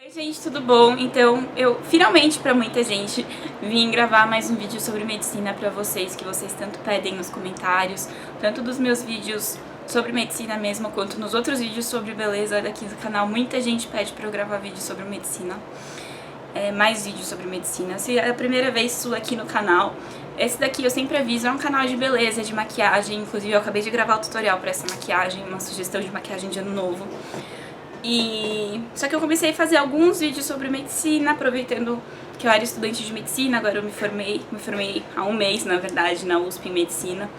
Oi gente, tudo bom? Então eu finalmente, pra muita gente, vim gravar mais um vídeo sobre medicina pra vocês, que vocês tanto pedem nos comentários, tanto dos meus vídeos sobre medicina mesmo, quanto nos outros vídeos sobre beleza daqui do canal. Muita gente pede pra eu gravar vídeo sobre medicina, mais vídeos sobre medicina. Se é a primeira vez sua aqui no canal, esse daqui eu sempre aviso, é um canal de beleza, de maquiagem. Inclusive eu acabei de gravar o tutorial pra essa maquiagem, uma sugestão de maquiagem de ano novo. Só que eu comecei a fazer alguns vídeos sobre medicina, aproveitando que eu era estudante de medicina, agora eu me formei há um mês, na verdade, na USP em medicina.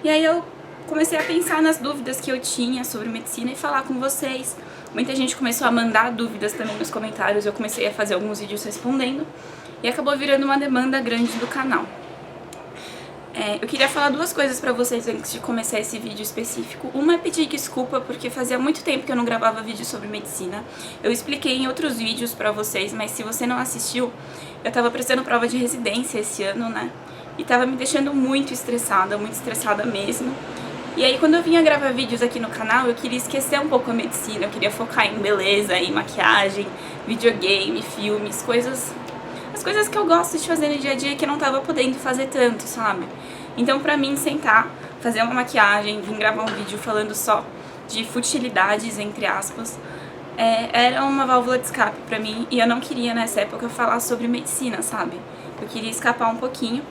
E aí eu comecei a pensar nas dúvidas que eu tinha sobre medicina e falar com vocês. Muita gente começou a mandar dúvidas também nos comentários, eu comecei a fazer alguns vídeos respondendo e acabou virando uma demanda grande do canal. Eu queria falar duas coisas pra vocês antes de começar esse vídeo específico. Uma é pedir desculpa, porque fazia muito tempo que eu não gravava vídeo sobre medicina. Eu expliquei em outros vídeos pra vocês, mas se você não assistiu, eu tava prestando prova de residência esse ano, né? E tava me deixando muito estressada mesmo. E aí quando eu vinha gravar vídeos aqui no canal, eu queria esquecer um pouco a medicina. Eu queria focar em beleza, em maquiagem, videogame, filmes, as coisas que eu gosto de fazer no dia a dia que eu não tava podendo fazer tanto, sabe? Então pra mim sentar, fazer uma maquiagem, vir gravar um vídeo falando só de futilidades, entre aspas, era uma válvula de escape pra mim. E eu não queria nessa época falar sobre medicina, sabe? Eu queria escapar um pouquinho.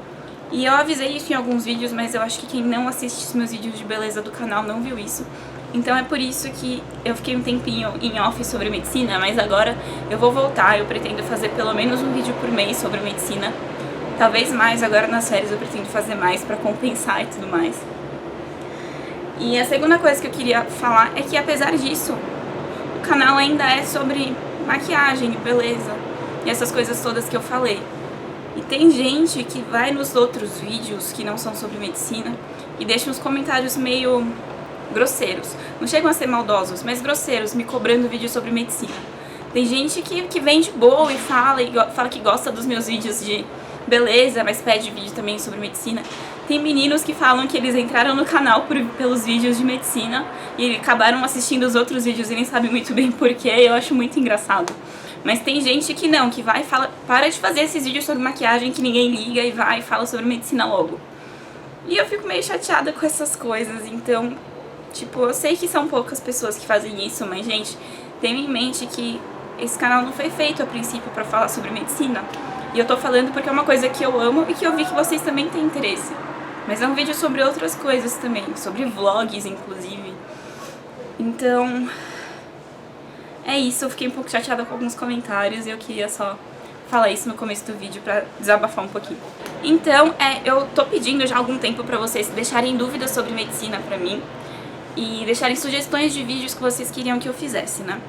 E eu avisei isso em alguns vídeos, mas eu acho que quem não assiste os meus vídeos de beleza do canal não viu isso. Então é por isso que eu fiquei um tempinho em off sobre medicina, mas agora eu vou voltar. Eu pretendo fazer pelo menos um vídeo por mês sobre medicina. Talvez mais, agora nas férias eu pretendo fazer mais pra compensar e tudo mais. E a segunda coisa que eu queria falar é que apesar disso, o canal ainda é sobre maquiagem e beleza e essas coisas todas que eu falei. E tem gente que vai nos outros vídeos que não são sobre medicina e deixa uns comentários meio grosseiros. Não chegam a ser maldosos, mas grosseiros, me cobrando vídeo sobre medicina. Tem gente que vem de boa e fala que gosta dos meus vídeos de beleza, mas pede vídeo também sobre medicina. Tem meninos que falam que eles entraram no canal pelos vídeos de medicina e acabaram assistindo os outros vídeos e nem sabem muito bem porquê. Eu acho muito engraçado. Mas tem gente que não, que vai e fala, para de fazer esses vídeos sobre maquiagem que ninguém liga e vai e fala sobre medicina logo. E eu fico meio chateada com essas coisas, então, tipo, eu sei que são poucas pessoas que fazem isso, mas, gente, tenha em mente que esse canal não foi feito a princípio pra falar sobre medicina. E eu tô falando porque é uma coisa que eu amo e que eu vi que vocês também têm interesse. Mas é um vídeo sobre outras coisas também, sobre vlogs, inclusive. Então, é isso, eu fiquei um pouco chateada com alguns comentários e eu queria só falar isso no começo do vídeo pra desabafar um pouquinho. Então, eu tô pedindo já há algum tempo pra vocês deixarem dúvidas sobre medicina pra mim e deixarem sugestões de vídeos que vocês queriam que eu fizesse, né?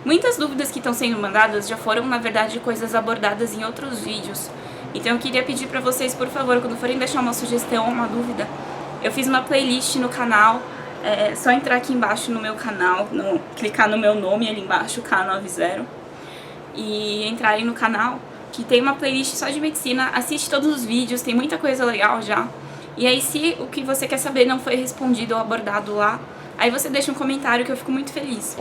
Muitas dúvidas que estão sendo mandadas já foram, na verdade, coisas abordadas em outros vídeos. Então eu queria pedir pra vocês, por favor, quando forem deixar uma sugestão ou uma dúvida, eu fiz uma playlist no canal, é só entrar aqui embaixo no meu canal, clicar no meu nome ali embaixo, K90, e entrarem no canal, que tem uma playlist só de medicina, assiste todos os vídeos, tem muita coisa legal já. E aí se o que você quer saber não foi respondido ou abordado lá, aí você deixa um comentário que eu fico muito feliz.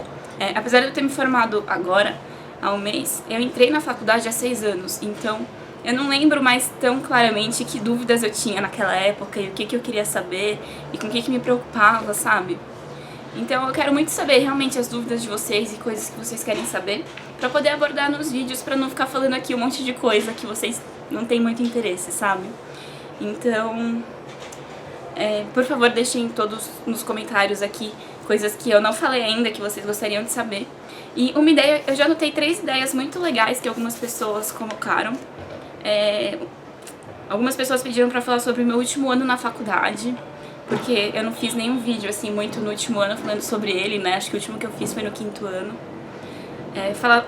Apesar de eu ter me formado agora, há um mês, eu entrei na faculdade há 6 anos, então eu não lembro mais tão claramente que dúvidas eu tinha naquela época e o que eu queria saber e com o que me preocupava, sabe? Então eu quero muito saber realmente as dúvidas de vocês e coisas que vocês querem saber pra poder abordar nos vídeos, pra não ficar falando aqui um monte de coisa que vocês não têm muito interesse, sabe? Então, por favor, deixem todos nos comentários aqui coisas que eu não falei ainda, que vocês gostariam de saber. E uma ideia, eu já anotei 3 ideias muito legais que algumas pessoas colocaram. Algumas pessoas pediram pra falar sobre o meu último ano na faculdade, porque eu não fiz nenhum vídeo assim muito no último ano falando sobre ele, né? Acho que o último que eu fiz foi no 5º ano.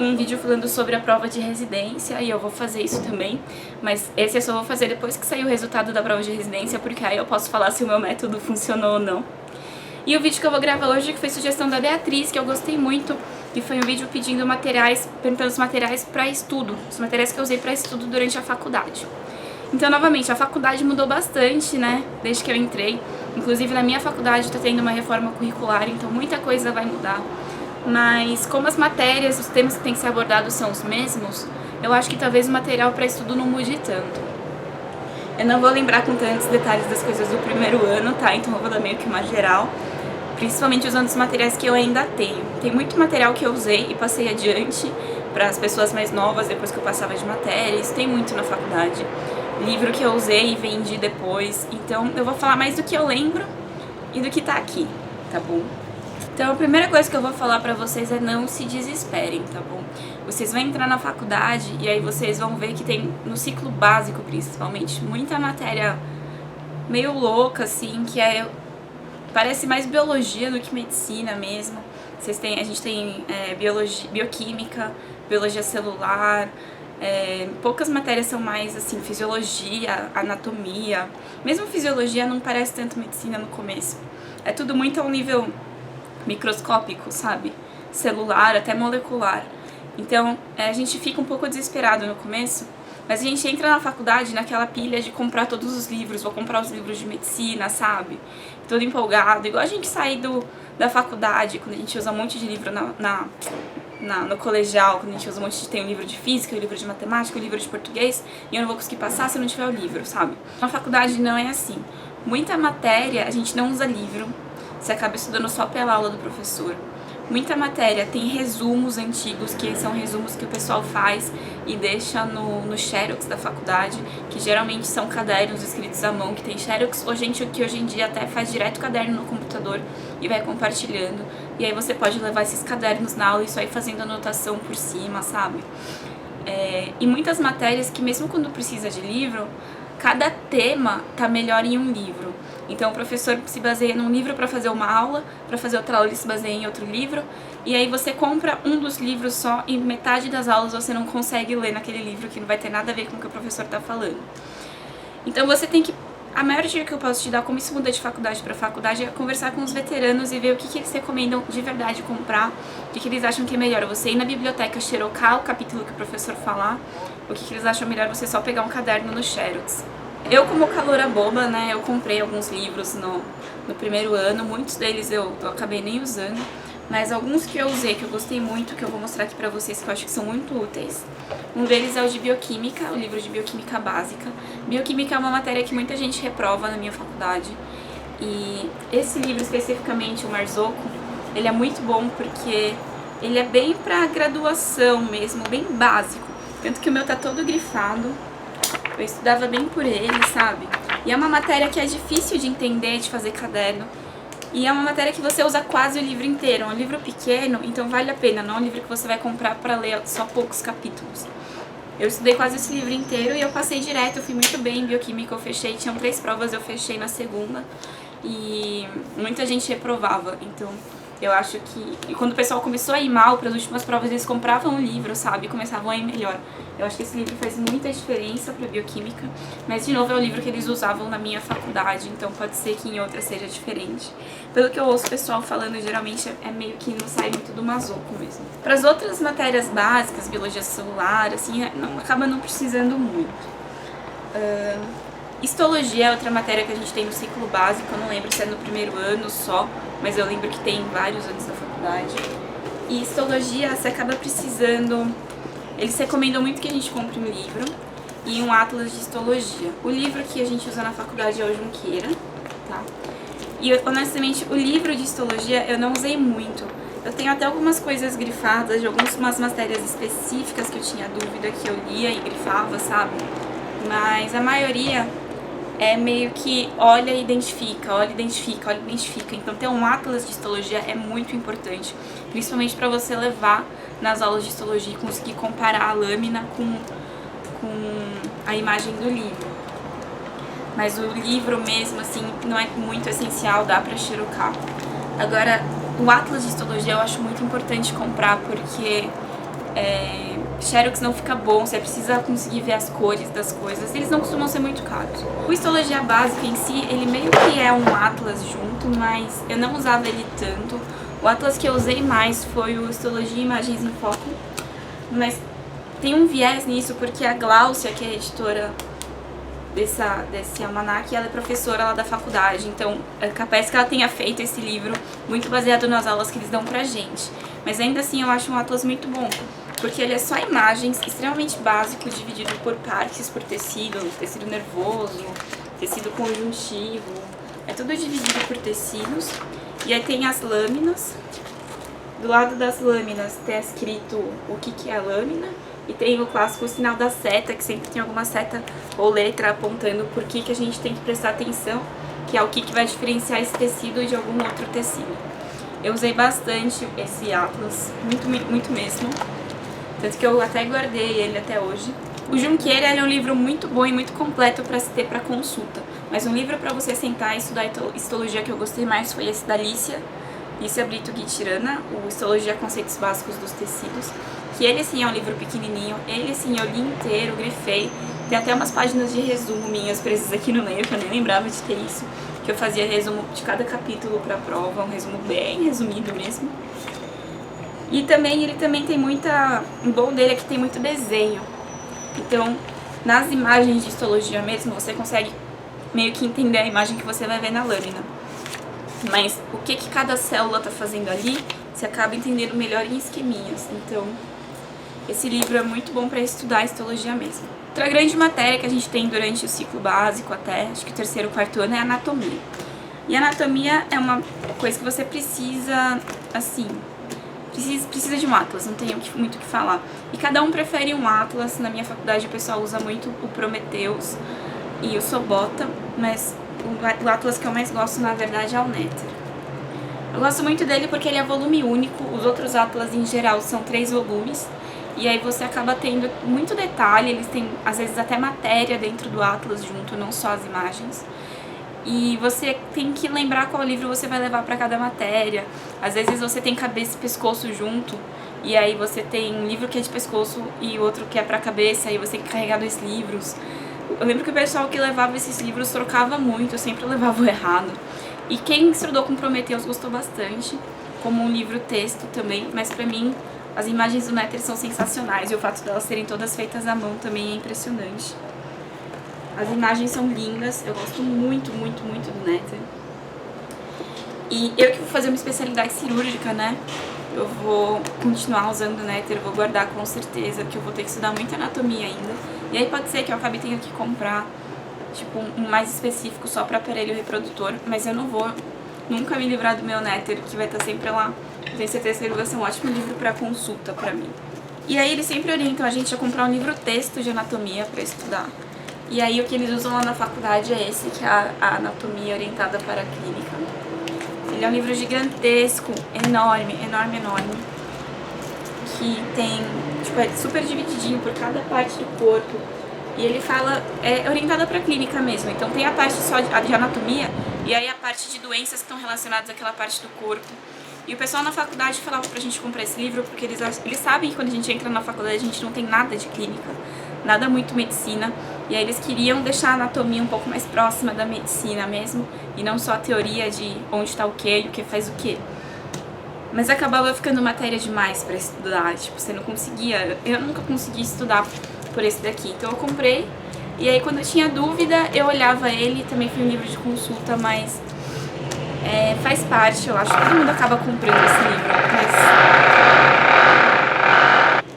Um vídeo falando sobre a prova de residência, e eu vou fazer isso também, mas esse eu só vou fazer depois que sair o resultado da prova de residência, porque aí eu posso falar se o meu método funcionou ou não. E o vídeo que eu vou gravar hoje, que foi sugestão da Beatriz, que eu gostei muito, que foi um vídeo pedindo materiais, perguntando os materiais pra estudo, os materiais que eu usei pra estudo durante a faculdade. Então, novamente, a faculdade mudou bastante, né, desde que eu entrei. Inclusive, na minha faculdade tá tendo uma reforma curricular, então muita coisa vai mudar. mas como as matérias, os temas que têm que ser abordados são os mesmos, eu acho que talvez o material para estudo não mude tanto. Eu não vou lembrar com tantos detalhes das coisas do primeiro ano, tá? Então eu vou dar meio que uma geral, principalmente usando os materiais que eu ainda tenho. Tem muito material que eu usei e passei adiante para as pessoas mais novas depois que eu passava de matéria, isso tem muito na faculdade. Livro que eu usei e vendi depois, então eu vou falar mais do que eu lembro e do que tá aqui, tá bom? Então a primeira coisa que eu vou falar pra vocês é não se desesperem, tá bom? Vocês vão entrar na faculdade e aí vocês vão ver que tem, no ciclo básico principalmente, muita matéria meio louca, assim, que parece mais biologia do que medicina mesmo. A gente tem biologia, bioquímica, biologia celular, poucas matérias são mais assim, fisiologia, anatomia. Mesmo fisiologia não parece tanto medicina no começo. É tudo muito a um nível microscópico, sabe? Celular, até molecular. Então, a gente fica um pouco desesperado no começo, mas a gente entra na faculdade naquela pilha de comprar todos os livros, vou comprar os livros de medicina, sabe? Todo empolgado, igual a gente sai da faculdade, quando a gente usa um monte de livro no colegial, quando a gente usa tem um livro de física, um livro de matemática, um livro de português, e eu não vou conseguir passar se eu não tiver o livro, sabe? Na faculdade não é assim. Muita matéria a gente não usa livro, você acaba estudando só pela aula do professor. Muita matéria tem resumos antigos, que são resumos que o pessoal faz e deixa no xerox da faculdade, que geralmente são cadernos escritos à mão, que tem xerox, ou gente que hoje em dia até faz direto o caderno no computador e vai compartilhando. E aí você pode levar esses cadernos na aula e só ir fazendo anotação por cima, sabe? E muitas matérias que mesmo quando precisa de livro, cada tema tá melhor em um livro. Então o professor se baseia num livro para fazer uma aula, para fazer outra aula ele se baseia em outro livro, e aí você compra um dos livros só e metade das aulas você não consegue ler naquele livro que não vai ter nada a ver com o que o professor tá falando. Então você tem que... A maior dica que eu posso te dar como isso muda de faculdade para faculdade é conversar com os veteranos e ver o que eles recomendam de verdade comprar, o que eles acham que é melhor. Você ir na biblioteca xerocar o capítulo que o professor falar, o que eles acham melhor você só pegar um caderno no xerox. Eu, como caloura boba, né, eu comprei alguns livros no primeiro ano, muitos deles eu acabei nem usando, mas alguns que eu usei, que eu gostei muito, que eu vou mostrar aqui pra vocês, que eu acho que são muito úteis. Um deles é o de Bioquímica, o livro de Bioquímica Básica. Bioquímica é uma matéria que muita gente reprova na minha faculdade, e esse livro especificamente, o Marzocco, ele é muito bom porque ele é bem pra graduação mesmo, bem básico, tanto que o meu tá todo grifado. Eu estudava bem por ele, sabe? E é uma matéria que é difícil de entender, de fazer caderno. E é uma matéria que você usa quase o livro inteiro. É um livro pequeno, então vale a pena. Não é um livro que você vai comprar pra ler só poucos capítulos. Eu estudei quase esse livro inteiro e eu passei direto. Eu fui muito bem em bioquímica, eu fechei. Tinham 3 provas, eu fechei na segunda. E muita gente reprovava, então... Eu acho que... E quando o pessoal começou a ir mal para as últimas provas, eles compravam um livro, sabe? E começavam a ir melhor. Eu acho que esse livro faz muita diferença para bioquímica. Mas, de novo, é o livro que eles usavam na minha faculdade. Então, pode ser que em outra seja diferente. Pelo que eu ouço o pessoal falando, geralmente é meio que não sai muito do Marzocco mesmo. Para as outras matérias básicas, biologia celular, assim, acaba não precisando muito. Histologia é outra matéria que a gente tem no ciclo básico, eu não lembro se é no primeiro ano só, mas eu lembro que tem vários anos na faculdade. E histologia, você acaba precisando... Eles recomendam muito que a gente compre um livro e um atlas de histologia. O livro que a gente usa na faculdade é o Junqueira, tá? E honestamente, o livro de histologia eu não usei muito. Eu tenho até algumas coisas grifadas de algumas matérias específicas que eu tinha dúvida, que eu lia e grifava, sabe? Mas a maioria... é meio que olha e identifica, olha e identifica, olha e identifica. Então ter um atlas de histologia é muito importante, principalmente para você levar nas aulas de histologia e conseguir comparar a lâmina com a imagem do livro. Mas o livro mesmo, assim, não é muito essencial, dá para xerocar. Agora, o atlas de histologia eu acho muito importante comprar, porque xerox não fica bom, você precisa conseguir ver as cores das coisas, eles não costumam ser muito caros. O Histologia Básica em si, ele meio que é um atlas junto, mas eu não usava ele tanto. O atlas que eu usei mais foi o Histologia e Imagens em Foco, mas tem um viés nisso, porque a Gláucia, que é a editora desse almanac, ela é professora lá da faculdade, então é capaz que ela tenha feito esse livro muito baseado nas aulas que eles dão pra gente. mas ainda assim eu acho um atlas muito bom, porque ele é só imagens, extremamente básico, dividido por partes, por tecido nervoso, tecido conjuntivo, é tudo dividido por tecidos, e aí tem as lâminas. Do lado das lâminas tem escrito o que é a lâmina, e tem o clássico sinal da seta, que sempre tem alguma seta ou letra apontando por que a gente tem que prestar atenção, que é o que vai diferenciar esse tecido de algum outro tecido. Eu usei bastante esse atlas, muito mesmo, tanto que eu até guardei ele até hoje. O Junqueira é um livro muito bom e muito completo para se ter para consulta, mas um livro para você sentar e estudar histologia que eu gostei mais foi esse da Lícia Brito Guitirana, o Histologia Conceitos Básicos dos Tecidos, que ele sim é um livro pequenininho, ele sim eu li inteiro, grifei, tem até umas páginas de resumo minhas presas aqui no meio, que eu nem lembrava de ter isso, que eu fazia resumo de cada capítulo para a prova, um resumo bem resumido mesmo. E também ele também tem muita... O bom dele é que tem muito desenho, então nas imagens de histologia mesmo você consegue meio que entender a imagem que você vai ver na lâmina. Mas o que cada célula está fazendo ali, você acaba entendendo melhor em esqueminhas. Então, esse livro é muito bom para estudar histologia mesmo. Outra grande matéria que a gente tem durante o ciclo básico até, acho que o terceiro, quarto ano, é anatomia. E anatomia é uma coisa que você precisa, assim, precisa de um atlas, não tem muito o que falar. E cada um prefere um atlas. Na minha faculdade o pessoal usa muito o Prometheus e o Sobota, mas o atlas que eu mais gosto, na verdade, é o Néter. Eu gosto muito dele porque ele é volume único, os outros atlas em geral são 3 volumes, e aí você acaba tendo muito detalhe, eles têm às vezes até matéria dentro do atlas junto, não só as imagens. E você tem que lembrar qual livro você vai levar para cada matéria. Às vezes você tem cabeça e pescoço junto, e aí você tem um livro que é de pescoço e outro que é para cabeça, e você tem que carregar 2 livros. Eu lembro que o pessoal que levava esses livros trocava muito, eu sempre levava o errado. E quem estudou com Prometheus gostou bastante, como um livro texto também, mas pra mim as imagens do Néter são sensacionais e o fato delas serem todas feitas à mão também é impressionante. As imagens são lindas, eu gosto muito do Néter. E eu que vou fazer uma especialidade cirúrgica, né? Eu vou continuar usando o Néter, vou guardar com certeza, porque eu vou ter que estudar muita anatomia ainda. E aí pode ser que eu acabe tendo que comprar, tipo, um mais específico só para aparelho reprodutor, mas eu não vou nunca me livrar do meu Néter, que vai estar sempre lá. Eu tenho certeza que ele vai ser um ótimo livro para consulta para mim. E aí eles sempre orientam a gente a comprar um livro texto de anatomia para estudar. E aí o que eles usam lá na faculdade é esse, que é a Anatomia Orientada para a Clínica. Ele é um livro gigantesco, enorme, que tem, tipo, é super divididinho por cada parte do corpo. E ele fala, é orientada para clínica mesmo, então tem a parte só de anatomia e aí a parte de doenças que estão relacionadas àquela parte do corpo. E o pessoal na faculdade falava pra gente comprar esse livro porque eles sabem que quando a gente entra na faculdade a gente não tem nada de clínica, nada muito medicina. E aí eles queriam deixar a anatomia um pouco mais próxima da medicina mesmo, e não só a teoria de onde está o que e o que faz o que. Mas acabava ficando matéria demais pra estudar, tipo, você não conseguia, eu nunca consegui estudar por esse daqui. Então eu comprei, e aí quando eu tinha dúvida eu olhava ele, também foi um livro de consulta, mas faz parte, eu acho que todo mundo acaba comprando esse livro, mas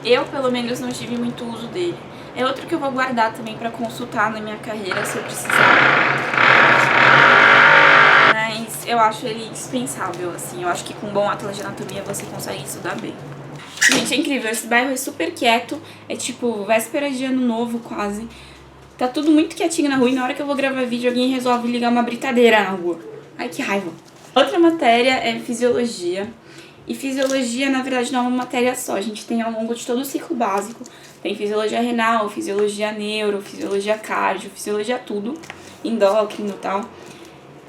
eu pelo menos não tive muito uso dele. É outro que eu vou guardar também pra consultar na minha carreira se eu precisar. Mas eu acho ele dispensável, assim. Eu acho que com um bom atlas de anatomia você consegue estudar bem. Gente, é incrível. Esse bairro é super quieto. É tipo véspera de ano novo, quase. Tá tudo muito quietinho na rua e na hora que eu vou gravar vídeo alguém resolve ligar uma britadeira na rua. Ai, que raiva. Outra matéria é fisiologia. E fisiologia, na verdade, não é uma matéria só. A gente tem ao longo de todo o ciclo básico. Tem fisiologia renal, fisiologia neuro, fisiologia cardio, fisiologia tudo. Endócrino e tal.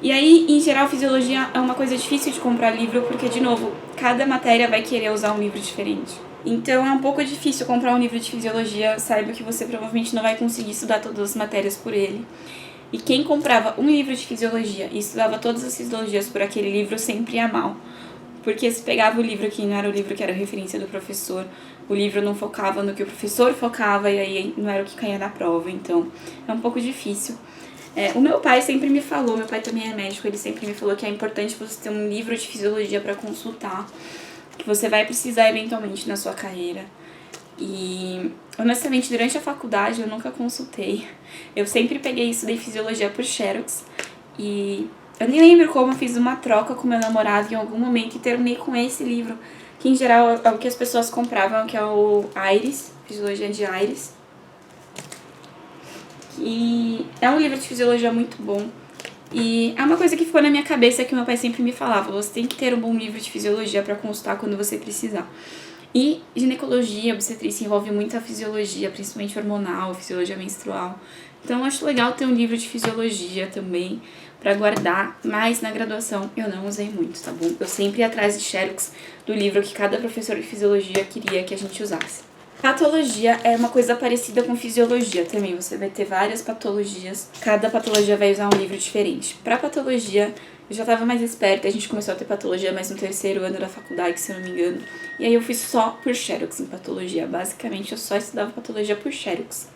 E aí, em geral, fisiologia é uma coisa difícil de comprar livro, porque, de novo, cada matéria vai querer usar um livro diferente. Então é um pouco difícil comprar um livro de fisiologia, saiba que você provavelmente não vai conseguir estudar todas as matérias por ele. E quem comprava um livro de fisiologia e estudava todas as fisiologias por aquele livro sempre ia mal. Porque se pegava o livro que não era o livro que era referência do professor, o livro não focava no que o professor focava e aí não era o que caía na prova, então é um pouco difícil. O meu pai sempre me falou, meu pai também é médico, ele sempre me falou que é importante você ter um livro de fisiologia para consultar, que você vai precisar eventualmente na sua carreira. E, honestamente, durante a faculdade eu nunca consultei. Eu sempre peguei isso de fisiologia por Xerox. E eu nem lembro como eu fiz uma troca com meu namorado em algum momento e terminei com esse livro, que em geral é o que as pessoas compravam, que é o Iris, Fisiologia de Iris. E é um livro de fisiologia muito bom. E é uma coisa que ficou na minha cabeça que meu pai sempre me falava: você tem que ter um bom livro de fisiologia para consultar quando você precisar. E ginecologia, obstetrícia envolve muita fisiologia, principalmente hormonal, fisiologia menstrual. Então eu acho legal ter um livro de fisiologia também para guardar, mas na graduação eu não usei muito, tá bom? Eu sempre ia atrás de Xerox do livro que cada professor de fisiologia queria que a gente usasse. Patologia é uma coisa parecida com fisiologia também. Você vai ter várias patologias, cada patologia vai usar um livro diferente. Para patologia, eu já estava mais esperta, a gente começou a ter patologia mais no terceiro ano da faculdade, se eu não me engano. E aí eu fui só por Xerox em patologia. Basicamente, eu só estudava patologia por Xerox.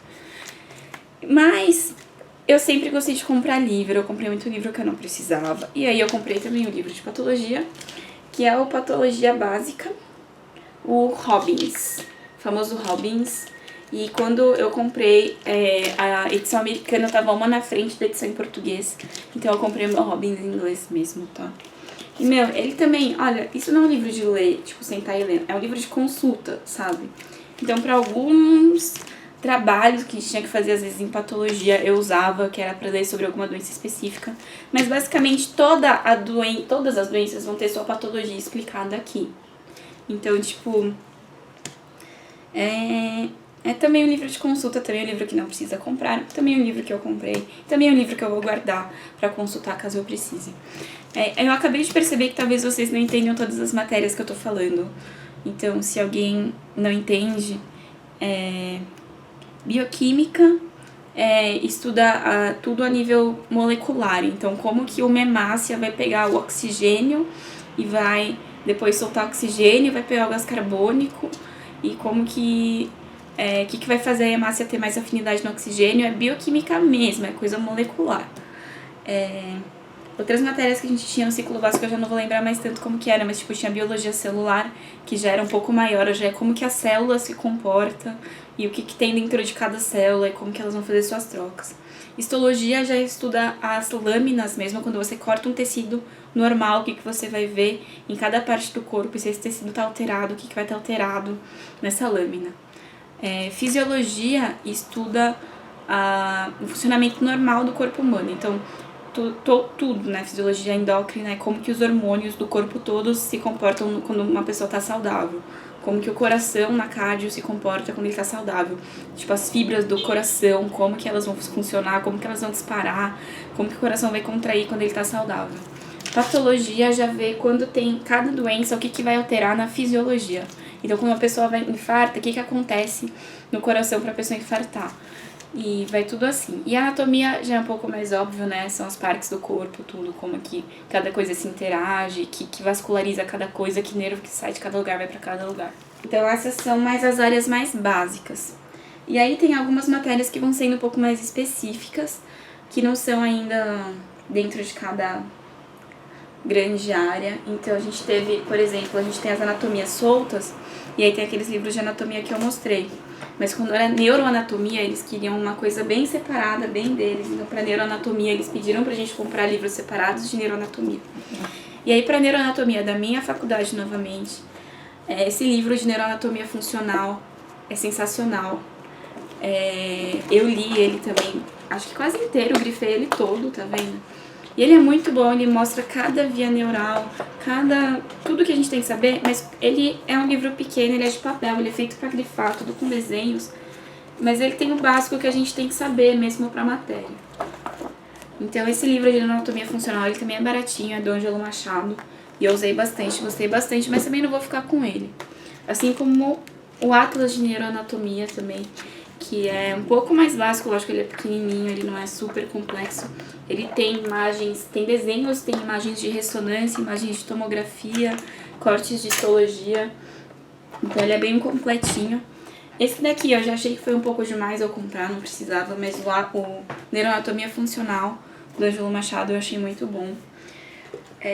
Mas eu sempre gostei de comprar livro, eu comprei muito livro que eu não precisava. E aí eu comprei também o livro de patologia, que é o Patologia Básica, o Robbins, o famoso Robbins. E quando eu comprei, a edição americana tava uma na frente da edição em português. Então eu comprei o meu Robbins em inglês mesmo, tá? E, meu, ele também, olha, isso não é um livro de ler, tipo, sentar e ler. É um livro de consulta, sabe? Então, pra alguns trabalhos que a gente tinha que fazer, às vezes, em patologia, eu usava, que era pra ler sobre alguma doença específica. Mas, basicamente, todas as doenças vão ter sua patologia explicada aqui. Então, tipo, é também um livro de consulta, também um livro que não precisa comprar, também um livro que eu comprei, também um livro que eu vou guardar pra consultar caso eu precise. Eu acabei de perceber que talvez vocês não entendam todas as matérias que eu tô falando. Então, se alguém não entende, bioquímica estuda tudo a nível molecular. Então, como que uma hemácia vai pegar o oxigênio e vai depois soltar oxigênio, vai pegar o gás carbônico, e como que que vai fazer a hemácia ter mais afinidade no oxigênio. É bioquímica mesmo, é coisa molecular. Outras matérias que a gente tinha no ciclo básico eu já não vou lembrar mais tanto como que era, mas tipo, tinha biologia celular, que já era um pouco maior, já é como que a célula se comporta e o que tem dentro de cada célula e como que elas vão fazer suas trocas. Histologia já estuda as lâminas mesmo, quando você corta um tecido normal, o que você vai ver em cada parte do corpo, e se esse tecido está alterado, o que vai estar alterado nessa lâmina. Fisiologia estuda o funcionamento normal do corpo humano, então tudo, né? Fisiologia endócrina é como que os hormônios do corpo todo se comportam quando uma pessoa está saudável, como que o coração na cardio se comporta quando ele está saudável, tipo as fibras do coração, como que elas vão funcionar, como que elas vão disparar, como que o coração vai contrair quando ele está saudável. Patologia já vê quando tem cada doença, o que vai alterar na fisiologia. Então, quando uma pessoa vai infarta, o que acontece no coração para a pessoa infartar? E vai tudo assim. E a anatomia já é um pouco mais óbvio, né? São as partes do corpo, tudo, como que cada coisa se interage, que vasculariza cada coisa, que nervo que sai de cada lugar vai para cada lugar. Então, essas são mais as áreas mais básicas. E aí tem algumas matérias que vão sendo um pouco mais específicas, que não são ainda dentro de cada grande área. Então a gente teve, por exemplo, a gente tem as anatomias soltas, e aí tem aqueles livros de anatomia que eu mostrei. Mas quando era neuroanatomia, eles queriam uma coisa bem separada, bem deles. Então, para neuroanatomia, eles pediram pra gente comprar livros separados de neuroanatomia. E aí, pra neuroanatomia da minha faculdade, novamente, esse livro de neuroanatomia funcional é sensacional. Eu li ele também, acho que quase inteiro, grifei ele todo, tá vendo? E ele é muito bom, ele mostra cada via neural, tudo que a gente tem que saber, mas ele é um livro pequeno, ele é de papel, ele é feito pra grifar, tudo com desenhos, mas ele tem o básico que a gente tem que saber mesmo pra matéria. Então esse livro de anatomia funcional, ele também é baratinho, é do Ângelo Machado, e eu usei bastante, gostei bastante, mas também não vou ficar com ele. Assim como o Atlas de Neuroanatomia também, que é um pouco mais básico, lógico que ele é pequenininho, ele não é super complexo. Ele tem imagens, tem desenhos, tem imagens de ressonância, imagens de tomografia, cortes de histologia. Então ele é bem completinho. Esse daqui eu já achei que foi um pouco demais eu comprar, não precisava, mas o Neuroanatomia Funcional do Ângelo Machado eu achei muito bom.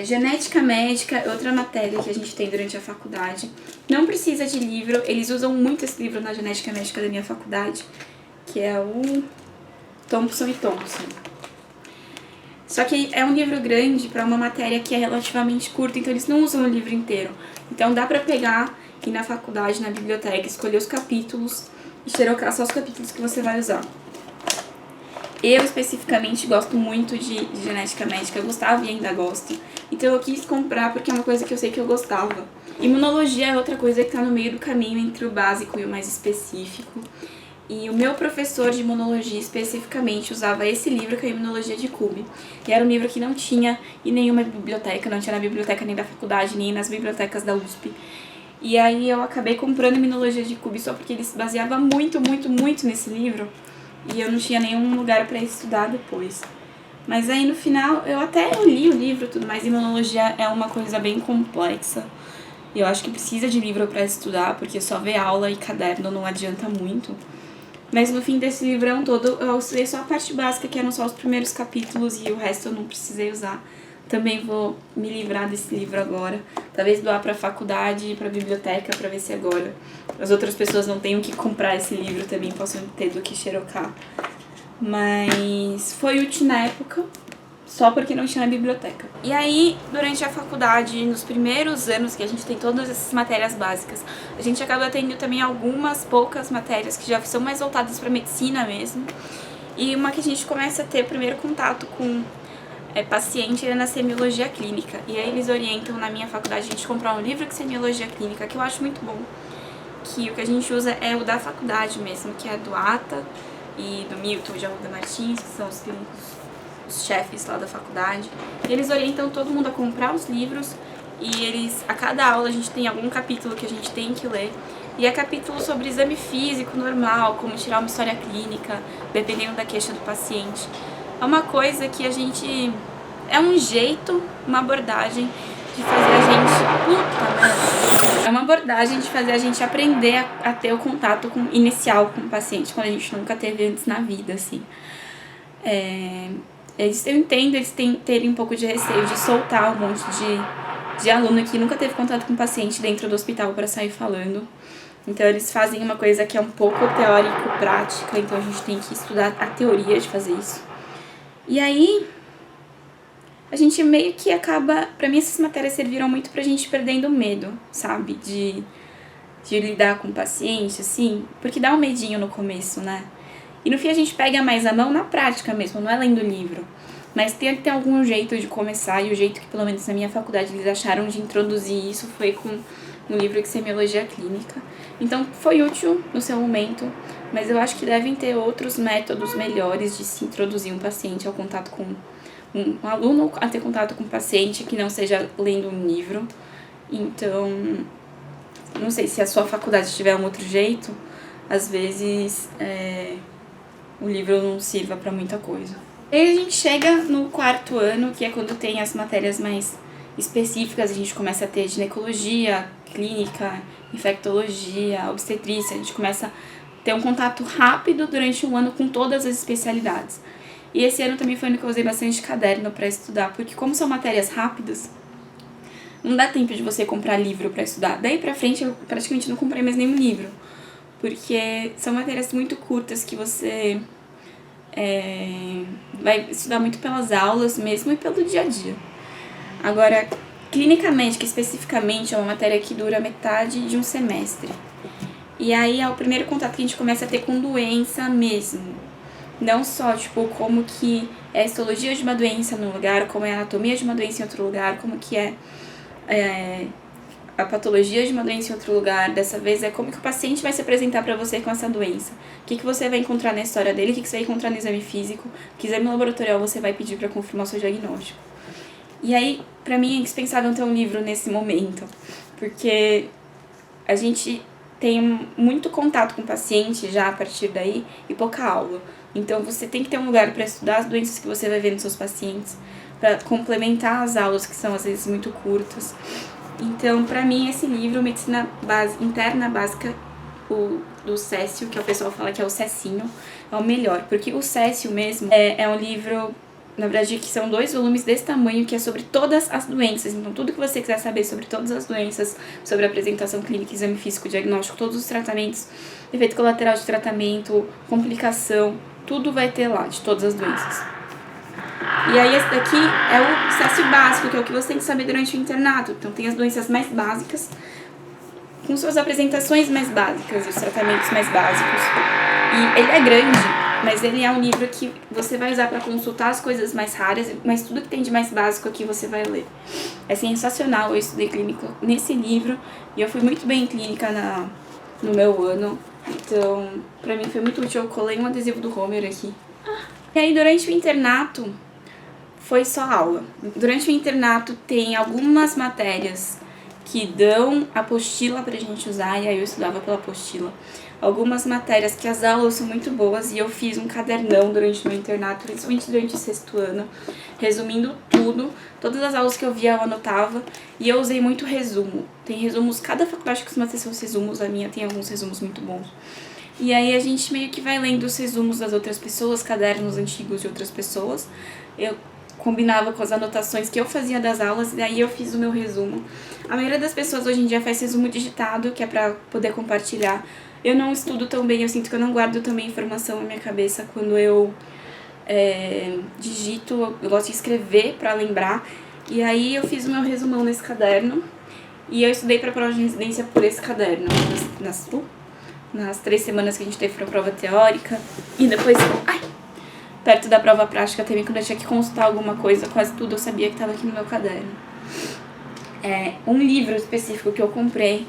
Genética médica é outra matéria que a gente tem durante a faculdade. Não precisa de livro, eles usam muito esse livro na genética médica da minha faculdade, que é o Thompson e Thompson. Só que é um livro grande para uma matéria que é relativamente curta, então eles não usam o livro inteiro. Então dá para pegar, ir na faculdade, na biblioteca, escolher os capítulos e xerocar só os capítulos que você vai usar. Eu especificamente gosto muito de genética médica, eu gostava e ainda gosto. Então eu quis comprar porque é uma coisa que eu sei que eu gostava. Imunologia é outra coisa que está no meio do caminho entre o básico e o mais específico. E o meu professor de imunologia especificamente usava esse livro, que é a Imunologia de Cube. E era um livro que não tinha em nenhuma biblioteca, não tinha na biblioteca nem da faculdade, nem nas bibliotecas da USP. E aí eu acabei comprando Imunologia de Cube só porque ele se baseava muito nesse livro. E eu não tinha nenhum lugar para estudar depois. Mas aí no final, eu até li o livro e tudo mais. Imunologia é uma coisa bem complexa. E eu acho que precisa de livro para estudar, porque só ver aula e caderno não adianta muito. Mas no fim desse livrão todo, eu usei só a parte básica, que eram só os primeiros capítulos, e o resto eu não precisei usar. Também vou me livrar desse livro agora. Talvez doar pra faculdade e pra biblioteca, pra ver se agora as outras pessoas não tenham que comprar esse livro também, possam ter do que xerocar. Mas foi útil na época, só porque não tinha na biblioteca. E aí, durante a faculdade, nos primeiros anos que a gente tem todas essas matérias básicas, a gente acaba tendo também algumas poucas matérias que já são mais voltadas pra medicina mesmo. E uma que a gente começa a ter o primeiro contato com paciente na semiologia clínica. E aí eles orientam na minha faculdade a gente comprar um livro de semiologia clínica, que eu acho muito bom. Que o que a gente usa é o da faculdade mesmo, que é do Ata e do Milton de Arruda Martins, que são os clínicos, os chefes lá da faculdade. E eles orientam todo mundo a comprar os livros e eles, a cada aula a gente tem algum capítulo que a gente tem que ler. E é capítulo sobre exame físico normal, como tirar uma história clínica, dependendo da queixa do paciente. É uma coisa que a gente... é um jeito, uma abordagem de fazer a gente... Puta merda! É uma abordagem de fazer a gente aprender a ter o contato inicial com o paciente, quando a gente nunca teve antes na vida, assim. Eu entendo eles terem um pouco de receio de soltar um monte de aluno que nunca teve contato com o paciente dentro do hospital para sair falando. Então eles fazem uma coisa que é um pouco teórico-prática, então a gente tem que estudar a teoria de fazer isso. E aí, a gente meio que acaba... Pra mim, essas matérias serviram muito pra gente perdendo medo, sabe? De lidar com o paciente, assim. Porque dá um medinho no começo, né? E no fim a gente pega mais a mão na prática mesmo, não é lendo o livro. Mas tem que ter algum jeito de começar, e o jeito que, pelo menos na minha faculdade, eles acharam de introduzir isso foi com um livro de semiologia clínica. Então, foi útil no seu momento, mas eu acho que devem ter outros métodos melhores de se introduzir um paciente ao contato com um aluno, a ter contato com um paciente que não seja lendo um livro. Então, não sei se a sua faculdade tiver um outro jeito, às vezes o livro não sirva para muita coisa. E aí a gente chega no 4º ano, que é quando tem as matérias mais específicas, a gente começa a ter ginecologia, clínica, infectologia, obstetrícia, a gente começa a ter um contato rápido durante um ano com todas as especialidades. E esse ano também foi ano que eu usei bastante caderno para estudar, porque como são matérias rápidas, não dá tempo de você comprar livro para estudar. Daí pra frente eu praticamente não comprei mais nenhum livro, porque são matérias muito curtas que você vai estudar muito pelas aulas mesmo e pelo dia a dia. Agora, clínica médica especificamente é uma matéria que dura metade de um semestre. E aí é o primeiro contato que a gente começa a ter com doença mesmo. Não só, tipo, como que é a histologia de uma doença num lugar, como é a anatomia de uma doença em outro lugar, como que é a patologia de uma doença em outro lugar. Dessa vez é como que o paciente vai se apresentar pra você com essa doença. O que você vai encontrar na história dele, o que você vai encontrar no exame físico, que exame laboratorial você vai pedir pra confirmar o seu diagnóstico. E aí, pra mim, é indispensável ter um livro nesse momento, porque a gente tem muito contato com o paciente já a partir daí e pouca aula. Então, você tem que ter um lugar para estudar as doenças que você vai ver nos seus pacientes, para complementar as aulas que são, às vezes, muito curtas. Então, pra mim, esse livro, Medicina Interna Básica, do Cécio, que o pessoal fala que é o Cecinho, é o melhor, porque o Cécio mesmo é um livro Na verdade, que são 2 volumes desse tamanho, que é sobre todas as doenças. Então, tudo que você quiser saber sobre todas as doenças, sobre apresentação clínica, exame físico, diagnóstico, todos os tratamentos, efeito colateral de tratamento, complicação, tudo vai ter lá, de todas as doenças. E aí, esse daqui é o SESC básico, que é o que você tem que saber durante o internato. Então, tem as doenças mais básicas, com suas apresentações mais básicas e os tratamentos mais básicos. E ele é grande, mas ele é um livro que você vai usar para consultar as coisas mais raras, mas tudo que tem de mais básico aqui você vai ler. É sensacional, eu estudei clínica nesse livro e eu fui muito bem em clínica no meu ano. Então, pra mim foi muito útil, eu colei um adesivo do Homer aqui. E aí, durante o internato, foi só aula. Durante o internato tem algumas matérias que dão apostila pra gente usar, e aí eu estudava pela apostila. Algumas matérias que as aulas são muito boas, e eu fiz um cadernão durante o meu internato, principalmente durante o 6º ano, resumindo tudo. Todas as aulas que eu via eu anotava, e eu usei muito resumo. Tem resumos, cada faculdade costuma ter seus resumos, a minha tem alguns resumos muito bons. E aí a gente meio que vai lendo os resumos das outras pessoas, cadernos antigos de outras pessoas. Eu combinava com as anotações que eu fazia das aulas, e daí eu fiz o meu resumo. A maioria das pessoas hoje em dia faz resumo digitado, que é pra poder compartilhar. Eu não estudo tão bem, eu sinto que eu não guardo também informação na minha cabeça quando eu digito, eu gosto de escrever pra lembrar. E aí eu fiz o meu resumão nesse caderno, e eu estudei pra prova de residência por esse caderno, nas 3 semanas que a gente teve pra prova teórica, e depois, perto da prova prática também, quando eu tinha que consultar alguma coisa, quase tudo eu sabia que estava aqui no meu caderno. Um livro específico que eu comprei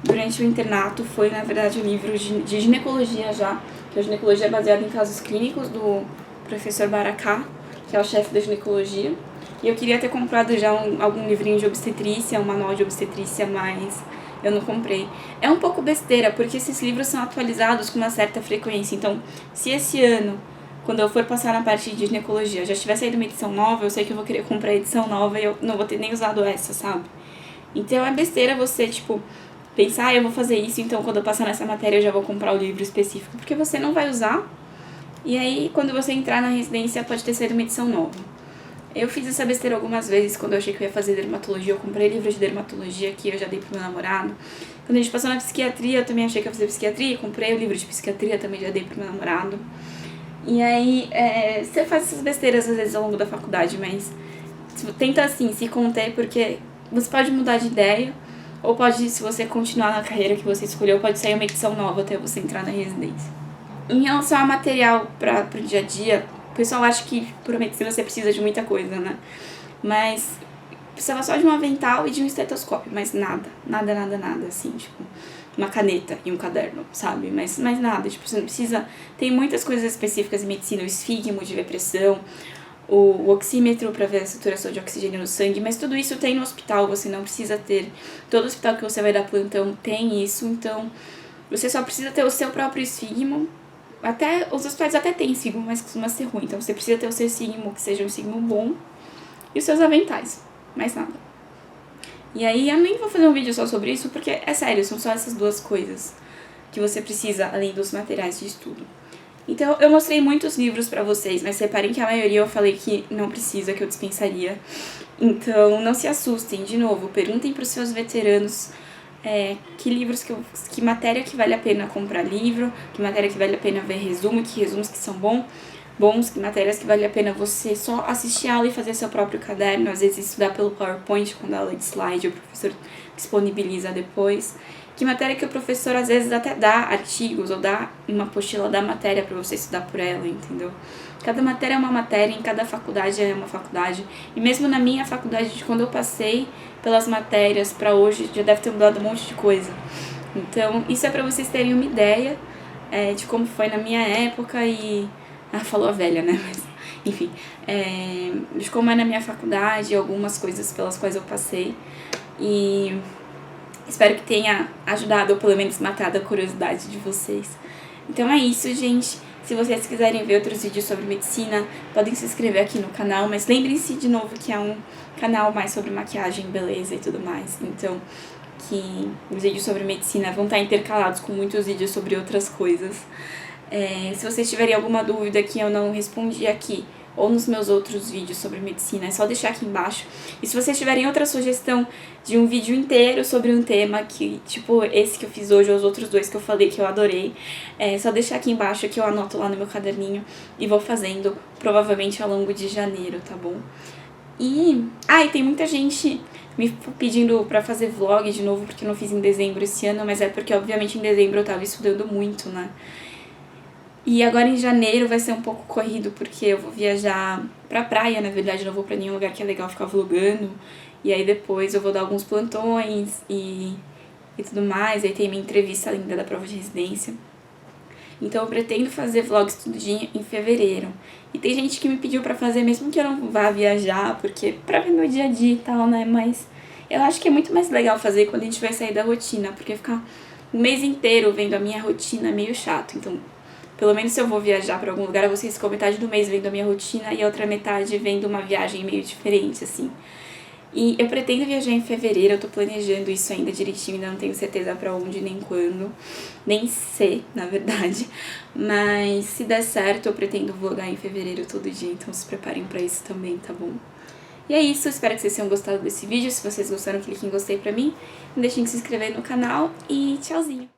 durante o internato foi, na verdade, um livro de ginecologia já, que a ginecologia é baseada em casos clínicos do professor Baracá, que é o chefe da ginecologia. E eu queria ter comprado já algum livrinho de obstetrícia, um manual de obstetrícia, mas eu não comprei. É um pouco besteira, porque esses livros são atualizados com uma certa frequência. Então, se esse ano, quando eu for passar na parte de ginecologia, já tiver saído uma edição nova, eu sei que eu vou querer comprar a edição nova e eu não vou ter nem usado essa, sabe? Então é besteira você, tipo, pensar, eu vou fazer isso, então quando eu passar nessa matéria eu já vou comprar o livro específico, porque você não vai usar, e aí quando você entrar na residência pode ter saído uma edição nova. Eu fiz essa besteira algumas vezes, quando eu achei que eu ia fazer dermatologia, eu comprei livro de dermatologia que eu já dei pro meu namorado. Quando a gente passou na psiquiatria, eu também achei que eu ia fazer psiquiatria, comprei o livro de psiquiatria, também já dei pro meu namorado. E aí, você faz essas besteiras às vezes ao longo da faculdade, mas tenta assim, se conter, porque você pode mudar de ideia, ou pode, se você continuar na carreira que você escolheu, pode sair uma edição nova até você entrar na residência. Em relação a material pro dia a dia, o pessoal acha que por medicina você precisa de muita coisa, né? Mas precisava só de um avental e de um estetoscópio, mas nada, assim, tipo, uma caneta e um caderno, sabe? Mas nada, tipo, você não precisa... Tem muitas coisas específicas em medicina, o esfigmo de ver pressão, o oxímetro para ver a saturação de oxigênio no sangue, mas tudo isso tem no hospital, você não precisa ter. Todo hospital que você vai dar plantão tem isso, então você só precisa ter o seu próprio esfigmo. Até os hospitais até tem esfigmo, mas costuma ser ruim, então você precisa ter o seu esfigmo, que seja um esfigmo bom, e os seus aventais, mais nada. E aí eu nem vou fazer um vídeo só sobre isso, porque é sério, são só essas 2 coisas que você precisa, além dos materiais de estudo. Então eu mostrei muitos livros pra vocês, mas reparem que a maioria eu falei que não precisa, que eu dispensaria. Então não se assustem, de novo, perguntem pros seus veteranos que livros, que matéria que vale a pena comprar livro, que matéria que vale a pena ver resumo, que resumos que são bons, que matérias que vale a pena você só assistir a aula e fazer seu próprio caderno, às vezes estudar pelo PowerPoint, quando a aula é de slide, o professor disponibiliza depois. Que matéria que o professor às vezes até dá artigos ou dá uma apostila da matéria para você estudar por ela, entendeu? Cada matéria é uma matéria, em cada faculdade é uma faculdade. E mesmo na minha faculdade, de quando eu passei pelas matérias para hoje, já deve ter mudado um monte de coisa. Então, isso é para vocês terem uma ideia de como foi na minha época e... falou a velha, né? Mas, enfim, de como é na minha faculdade, algumas coisas pelas quais eu passei. E espero que tenha ajudado, ou pelo menos matado a curiosidade de vocês. Então é isso, gente. Se vocês quiserem ver outros vídeos sobre medicina, podem se inscrever aqui no canal, mas lembrem-se de novo que é um canal mais sobre maquiagem, beleza e tudo mais. Então, que os vídeos sobre medicina vão estar intercalados com muitos vídeos sobre outras coisas. Se vocês tiverem alguma dúvida que eu não respondi aqui, ou nos meus outros vídeos sobre medicina, é só deixar aqui embaixo. E se vocês tiverem outra sugestão de um vídeo inteiro sobre um tema, que tipo esse que eu fiz hoje, ou os outros dois que eu falei que eu adorei, é só deixar aqui embaixo que eu anoto lá no meu caderninho e vou fazendo, provavelmente ao longo de janeiro, tá bom? E tem muita gente me pedindo pra fazer vlog de novo, porque eu não fiz em dezembro esse ano, mas é porque obviamente em dezembro eu tava estudando muito, né? E agora em janeiro vai ser um pouco corrido, porque eu vou viajar pra praia, na verdade, não vou pra nenhum lugar que é legal ficar vlogando. E aí depois eu vou dar alguns plantões e tudo mais, aí tem minha entrevista ainda da prova de residência. Então eu pretendo fazer vlogs todo dia em fevereiro. E tem gente que me pediu pra fazer mesmo que eu não vá viajar, porque pra ver meu dia a dia e tal, né? Mas eu acho que é muito mais legal fazer quando a gente vai sair da rotina, porque ficar um mês inteiro vendo a minha rotina é meio chato. Então, pelo menos se eu vou viajar pra algum lugar, eu vou ser com metade do mês vendo a minha rotina e a outra metade vendo uma viagem meio diferente, assim. E eu pretendo viajar em fevereiro, eu tô planejando isso ainda direitinho, ainda não tenho certeza pra onde nem quando, nem sei, na verdade. Mas se der certo, eu pretendo vlogar em fevereiro todo dia, então se preparem pra isso também, tá bom? E é isso, espero que vocês tenham gostado desse vídeo. Se vocês gostaram, clique em gostei pra mim, não deixem de se inscrever no canal e tchauzinho!